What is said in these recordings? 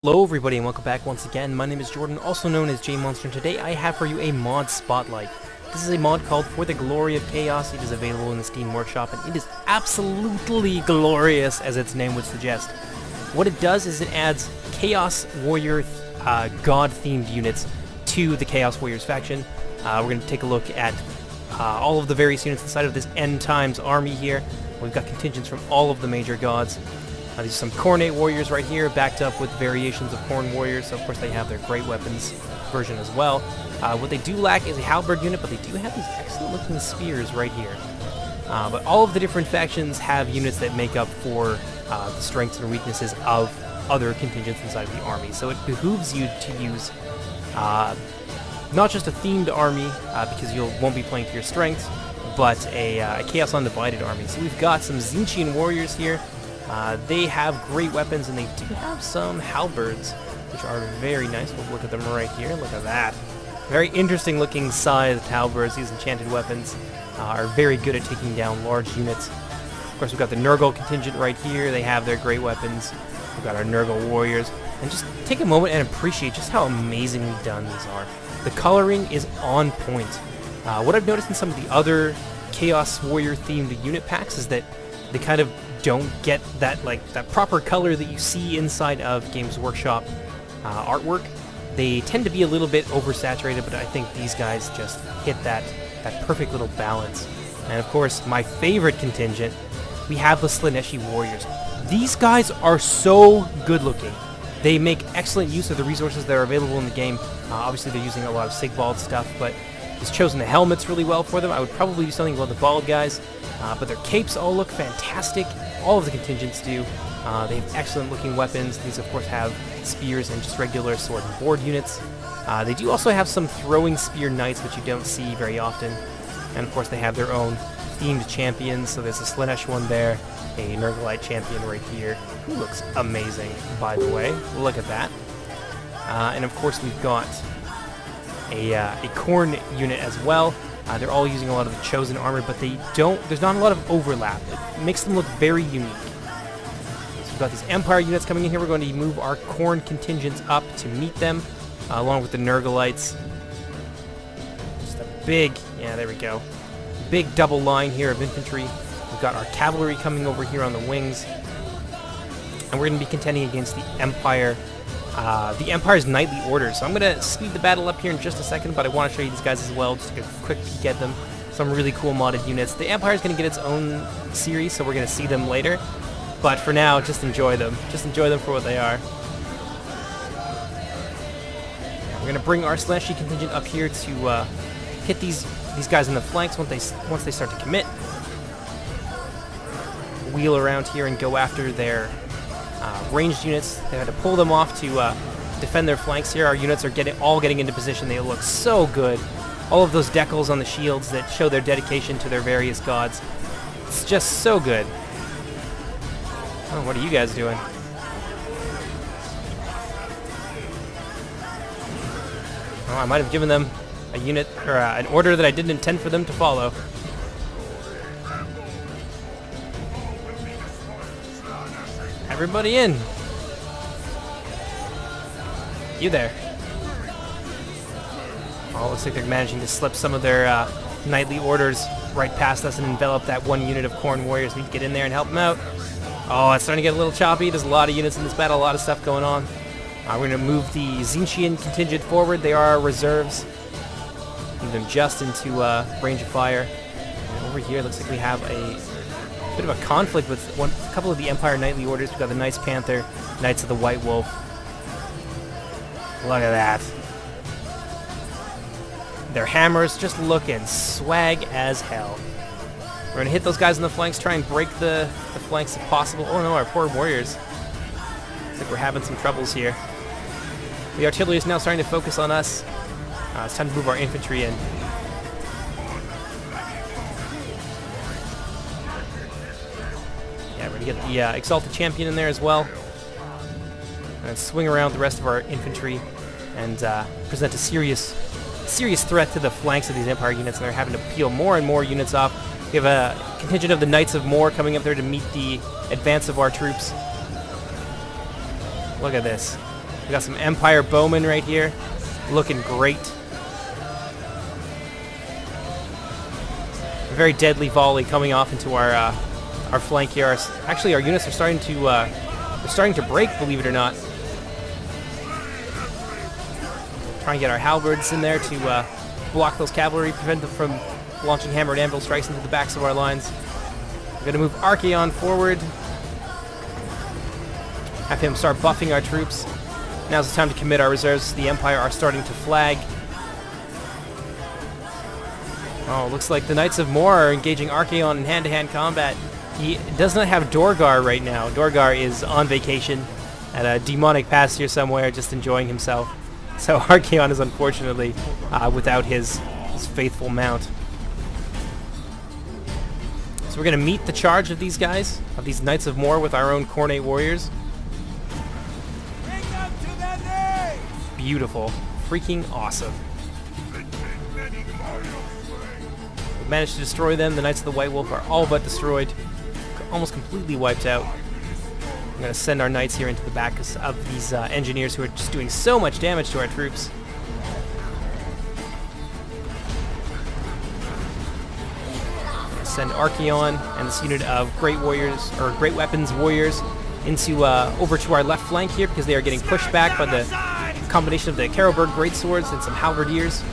Hello everybody and welcome back once again. My name is Jordan, also known as J-Monster, and today I have for you a mod spotlight. This is a mod called For the Glory of Chaos. It is available in the Steam Workshop and it is absolutely glorious, as its name would suggest. What it does is it adds Chaos Warrior god-themed units to the Chaos Warriors faction. We're going to take a look at all of the various units inside of this End Times army here. We've got contingents from all of the major gods. These are some Khornate warriors right here, backed up with variations of Khorne warriors, so of course they have their great weapons version as well. What they do lack is a halberd unit, but they do have these excellent looking spears right here. But all of the different factions have units that make up for the strengths and weaknesses of other contingents inside of the army, so it behooves you to use not just a themed army, because you won't be playing to your strengths, but a Chaos Undivided army. So we've got some Tzeentchian warriors here. They have great weapons, and they do have some halberds, which are very nice. We'll look at them right here. Look at that. Very interesting looking sized halberds. These enchanted weapons are very good at taking down large units. Of course, we've got the Nurgle contingent right here. They have their great weapons. We've got our Nurgle warriors. And just take a moment and appreciate just how amazingly done these are. The coloring is on point. What I've noticed in some of the other Chaos Warrior themed unit packs is that they kind of don't get that proper color that you see inside of Games Workshop artwork. They tend to be a little bit oversaturated, but I think these guys just hit that perfect little balance. And of course, my favorite contingent, we have the Slaaneshi Warriors. These guys are so good looking. They make excellent use of the resources that are available in the game. Obviously, they're using a lot of Sigvald stuff, but he's chosen the helmets really well for them. I would probably do something about the bald guys, but their capes all look fantastic. All of the contingents do. They have excellent looking weapons. These of course have spears and just regular sword and board units. They do also have some throwing spear knights, which you don't see very often. And of course they have their own themed champions. So there's a Slaanesh one there, a Nurglite champion right here, who looks amazing, by the way. Look at that. And of course we've got a Khorne unit as well. They're all using a lot of the Chosen armor, but there's not a lot of overlap. It makes them look very unique. So we've got these Empire units coming in here. We're going to move our Khorne contingents up to meet them, along with the Nurglites. Just a big, yeah, there we go. Big double line here of infantry. We've got our cavalry coming over here on the wings. And we're going to be contending against the Empire. The Empire's Knightly Orders. So I'm going to speed the battle up here in just a second, but I want to show you these guys as well, just to get a quick peek at them. Some really cool modded units. The Empire's going to get its own series, so we're going to see them later. But for now, just enjoy them. Just enjoy them for what they are. We're going to bring our Slaaneshi contingent up here to hit these guys in the flanks once they start to commit. Wheel around here and go after their ranged units. They had to pull them off to defend their flanks here. Our units are all getting into position. They look so good. All of those decals on the shields that show their dedication to their various gods. It's just so good. Oh, what are you guys doing? Oh, I might have given them a unit or an order that I didn't intend for them to follow. Everybody in. You there. Oh, looks like they're managing to slip some of their knightly orders right past us and envelop that one unit of Khorne warriors. Need to get in there and help them out. Oh, it's starting to get a little choppy. There's a lot of units in this battle, a lot of stuff going on. We're going to move the Tzeentchian contingent forward. They are our reserves. Move them just into range of fire. And over here, looks like we have a bit of a conflict with a couple of the Empire Knightly Orders. We've got the Knights Panther, Knights of the White Wolf. Look at that. Their hammers just looking swag as hell. We're going to hit those guys in the flanks, try and break the flanks if possible. Oh no, our poor warriors. Looks like we're having some troubles here. The artillery is now starting to focus on us. It's time to move our infantry in. Yeah, we're going to get the Exalted Champion in there as well. And swing around the rest of our infantry and present a serious threat to the flanks of these Empire units, and they're having to peel more and more units off. We have a contingent of the Knights of Mor coming up there to meet the advance of our troops. Look at this. We got some Empire Bowmen right here, looking great. A very deadly volley coming off into our flank here. Actually, our units are starting to break, believe it or not. Trying to get our halberds in there to block those cavalry, prevent them from launching hammer and anvil strikes into the backs of our lines. We're going to move Archaon forward. Have him start buffing our troops. Now's the time to commit our reserves. The Empire are starting to flag. Oh, looks like the Knights of Mor are engaging Archaon in hand-to-hand combat. He does not have Dorgar right now. Dorgar is on vacation at a demonic pasture somewhere, just enjoying himself. So Archaon is unfortunately without his faithful mount. So we're going to meet the charge of these guys, of these Knights of Mor, with our own Khornate warriors. Beautiful. Freaking awesome. We've managed to destroy them. The Knights of the White Wolf are all but destroyed. Almost completely wiped out. I'm going to send our knights here into the back of these engineers who are just doing so much damage to our troops. Send Archaon and this unit of Great Warriors, or Great Weapons Warriors, into over to our left flank here, because they are getting pushed back by the combination of the Carroburg Greatswords and some Halberdiers.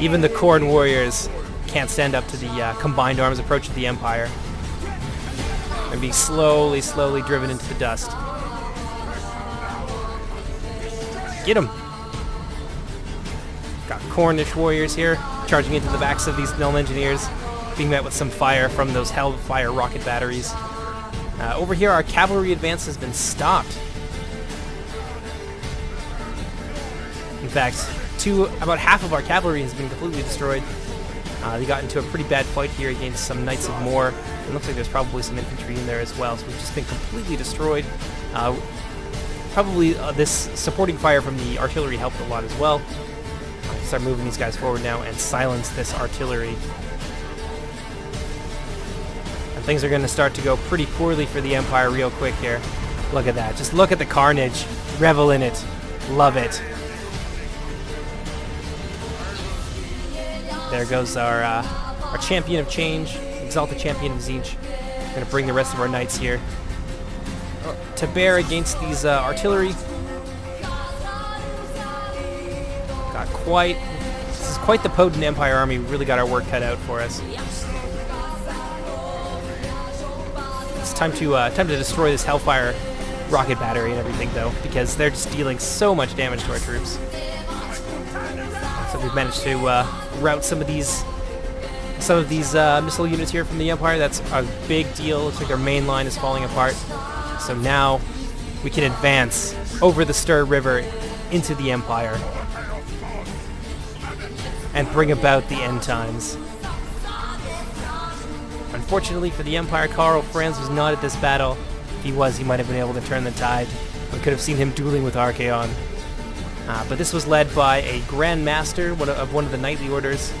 Even the Khorne Warriors can't stand up to the combined arms approach of the Empire. And be slowly driven into the dust. Get him! Got Cornish warriors here, charging into the backs of these Nuln Engineers, being met with some fire from those Hellfire rocket batteries. Over here, our cavalry advance has been stopped. In fact, about half of our cavalry has been completely destroyed. They got into a pretty bad fight here against some Knights of Mor. It looks like there's probably some infantry in there as well, so we've just been completely destroyed. Probably this supporting fire from the artillery helped a lot as well. Start moving these guys forward now and silence this artillery. And things are going to start to go pretty poorly for the Empire real quick here. Look at that. Just look at the carnage. Revel in it. Love it. There goes our champion of change, exalted champion of Tzeentch. We're going to bring the rest of our knights here to bear against these artillery. This is quite the potent Empire army. We really got our work cut out for us. It's time to destroy this Hellfire rocket battery and everything, though, because they're just dealing so much damage to our troops. So we've managed to rout some of these missile units here from the Empire. That's a big deal. Looks like their main line is falling apart. So now we can advance over the Ster River into the Empire and bring about the end times. Unfortunately for the Empire, Karl Franz was not at this battle. If he was, he might have been able to turn the tide. We could have seen him dueling with Archaon. But this was led by a Grand Master of one of the Knightly Orders.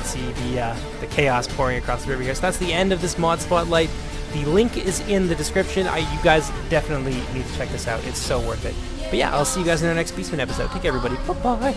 See the chaos pouring across the river here. So that's the end of this mod spotlight. The link is in the description. You guys definitely need to check this out. It's so worth it. But yeah, I'll see you guys in our next Beastman episode. Take care, everybody. Bye-bye.